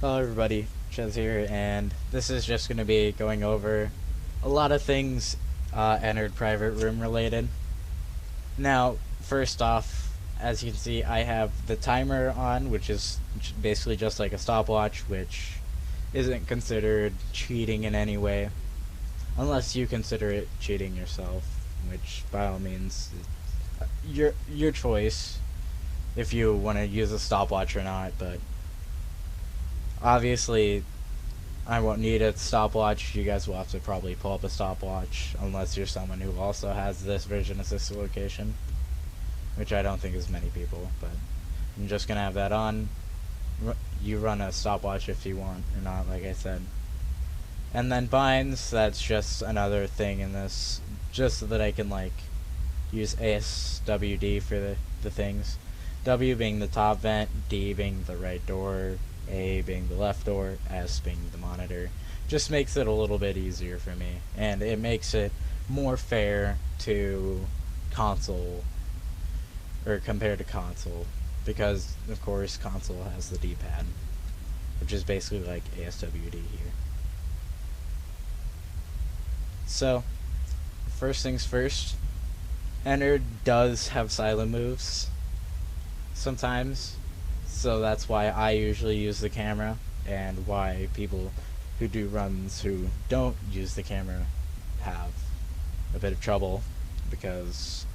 Hello everybody, Chez here, and this is just going to be going over a lot of things Ennard Private Room related. Now, first off, as you can see, I have the timer on, which is basically just like a stopwatch, which isn't considered cheating in any way, unless you consider it cheating yourself, which by all means, your choice if you want to use a stopwatch or not, but obviously, I won't need a stopwatch. You guys will have to probably pull up a stopwatch, unless you're someone who also has this vision assisted location, which I don't think is many people, but I'm just going to have that on. You run a stopwatch if you want or not, like I said. And then binds, that's just another thing in this, just so that I can, like, use ASWD for the things. W being the top vent, D being the right door, A being the left door, S being the monitor. Just makes it a little bit easier for me, and it makes it more fair to console, or compared to console, because of course console has the D-pad, which is basically like ASWD here. So, first things first, Ennard does have silent moves sometimes, so that's why I usually use the camera, and why people who do runs who don't use the camera have a bit of trouble, because,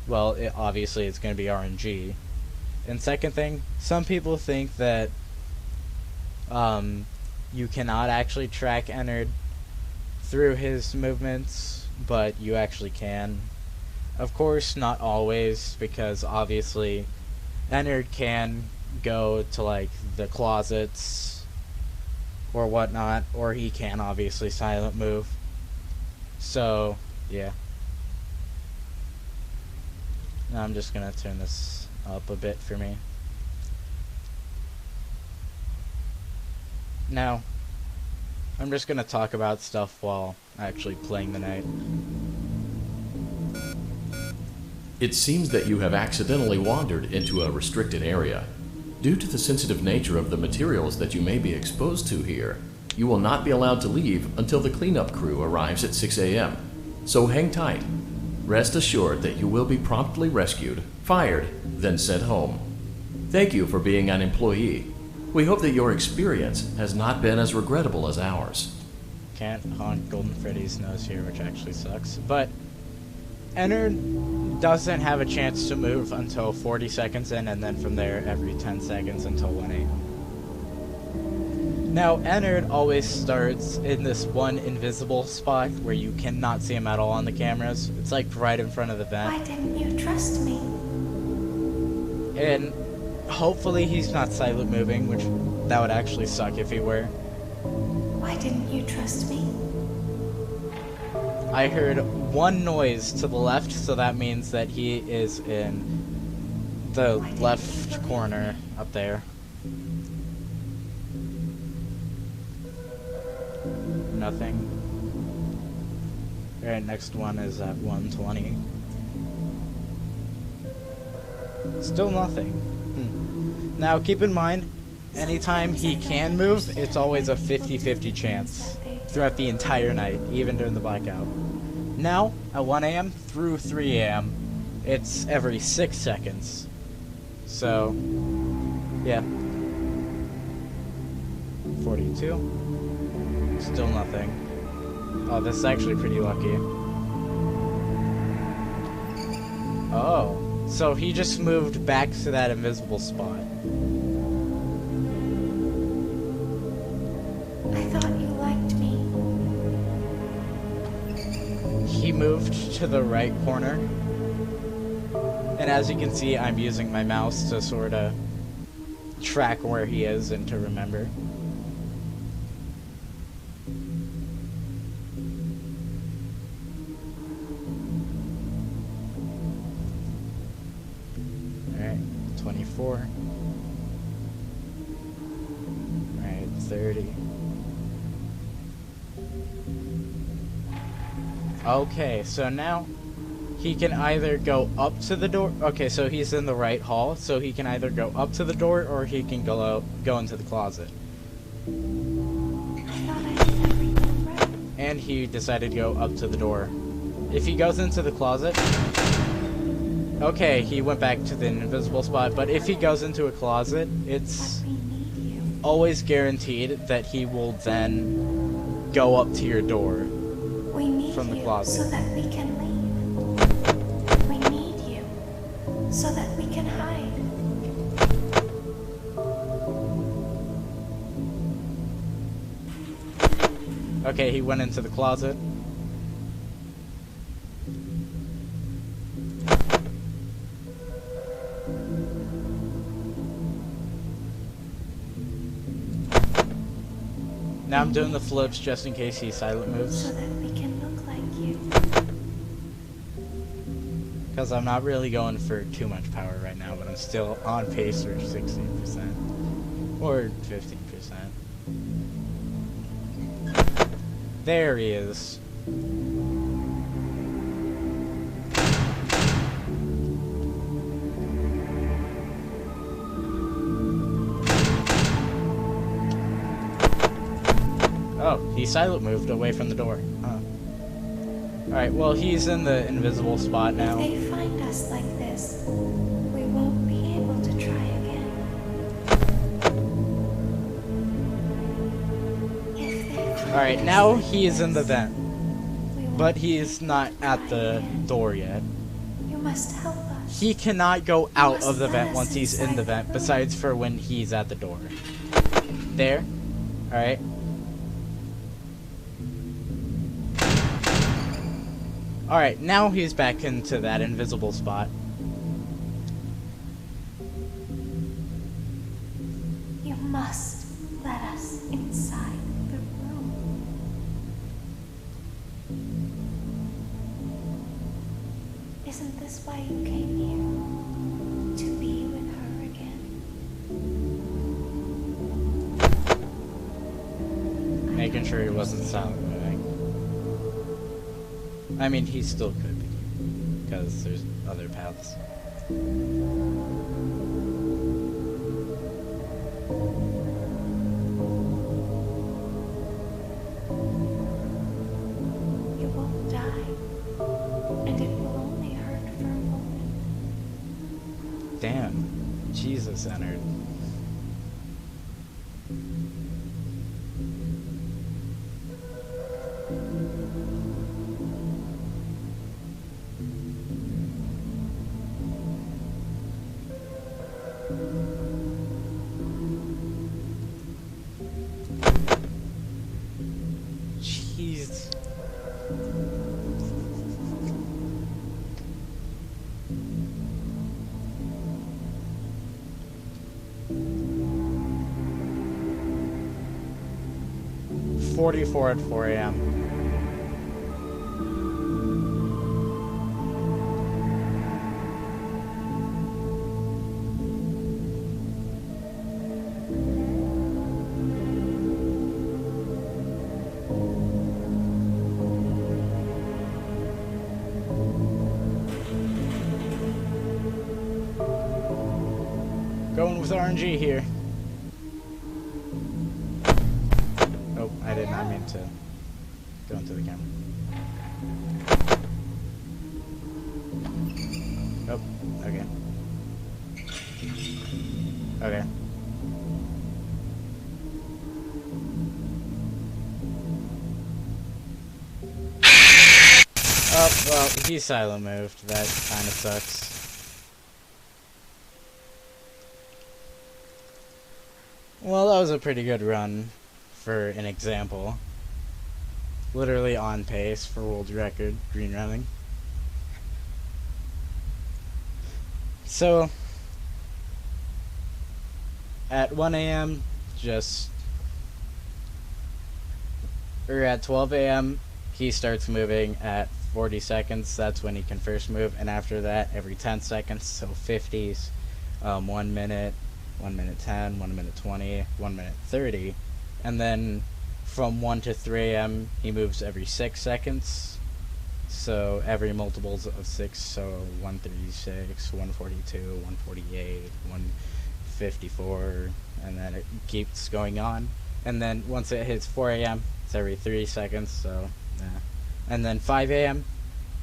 well, obviously it's going to be RNG. And second thing, some people think that you cannot actually track Ennard through his movements, but you actually can. Of course, not always, because obviously Ennard can go to like the closets or whatnot, or he can obviously silent move. So yeah. Now I'm just gonna turn this up a bit for me. Now I'm just gonna talk about stuff while actually playing the night. It seems that you have accidentally wandered into a restricted area. Due to the sensitive nature of the materials that you may be exposed to here, you will not be allowed to leave until the cleanup crew arrives at 6 a.m. So hang tight. Rest assured that you will be promptly rescued, fired, then sent home. Thank you for being an employee. We hope that your experience has not been as regrettable as ours. Can't haunt Golden Freddy's nose here, which actually sucks. But Ennard doesn't have a chance to move until 40 seconds in, and then from there every 10 seconds until 1 a.m. Now, Ennard always starts in this one invisible spot where you cannot see him at all on the cameras. It's like right in front of the vent. Why didn't you trust me? And hopefully he's not silent moving, which that would actually suck if he were. Why didn't you trust me? I heard one noise to the left, so that means that he is in the left corner up there. Nothing. Alright, next one is at 120. Still nothing. Now keep in mind, anytime he can move, it's always a 50-50 chance throughout the entire night, even during the blackout. Now, at 1 a.m. through 3 a.m., it's every 6 seconds. So, yeah. 42. Still nothing. Oh, this is actually pretty lucky. Oh, so he just moved back to that invisible spot. I thought you liked me. He moved to the right corner. And as you can see, I'm using my mouse to sort of track where he is and to remember. Alright, 24. Alright, 30. Okay, so now he can either go up to the door. Okay, so he's in the right hall, so he can either go up to the door or he can go into the closet. I thought I did everything right. And he decided to go up to the door. If he goes into the closet... Okay, he went back to the invisible spot, but if he goes into a closet, it's But we need you. always guaranteed that he will then go up to your door. We need From the you closet. so that we can leave. We need you so that we can hide. Okay, he went into the closet. Now I'm doing the flips just in case he silent moves. So that we can look like you. Because I'm not really going for too much power right now, but I'm still on pace for 16%. Or 15%. There he is. Oh, he silent moved away from the door. Huh. Alright, well, he's in the invisible spot now. If they find us like this, we won't be able to try again. If they find Alright, us now like he is in the this, vent. we won't But be he is able not to at try the again. door yet. You must help us. He cannot go out must of the let vent us once he's in the inside the vent, room. besides for when he's at the door. There. Alright. Alright, now he's back into that invisible spot. You must let us inside the room. Isn't this why you came here? To be with her again? Making sure he wasn't silent moving. I mean, he still could be, because there's other paths. You won't die, and it will only hurt for a moment. Damn. Jesus, Ennard. Jeez. .44 at 4 a.m. Going with RNG here. Oh, I did not mean to go into the camera. Oh, okay. Okay. Oh, well, he silent moved. That kind of sucks. Well, that was a pretty good run for an example. Literally on pace for world record green running. So, at 1 a.m., or at 12 a.m., he starts moving at 40 seconds. That's when he can first move, and after that, every 10 seconds, so 50s, 1 minute, 1 minute 10, 1 minute 20, 1 minute 30, and then from 1 to 3 a.m. he moves every 6 seconds, so every multiples of 6, so 136, 142, 148, 154, and then it keeps going on, And then once it hits 4 a.m., it's every 3 seconds, so, yeah. And then 5 a.m.,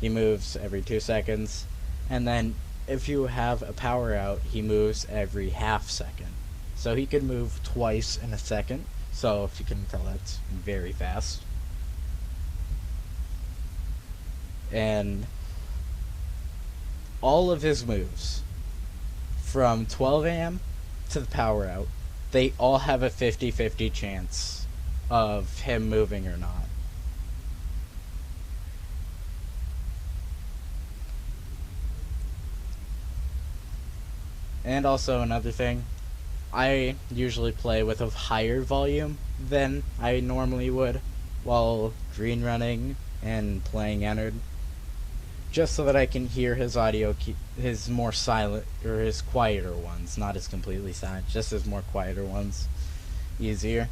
he moves every 2 seconds. And then if you have a power out, he moves every half second. So he could move twice in a second. So if you can tell, that's very fast. And all of his moves, from 12 a.m. to the power out, they all have a 50-50 chance of him moving or not. And also another thing, I usually play with a higher volume than I normally would while green running and playing Ennard, just so that I can hear his audio, his more silent, or his quieter ones, not his completely silent, just his more quieter ones, easier.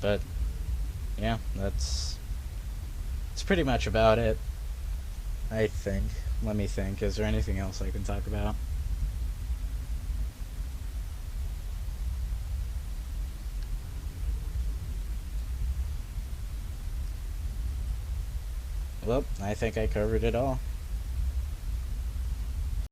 But yeah, that's pretty much about it, I think. Let me think, is there anything else I can talk about? Well, I think I covered it all.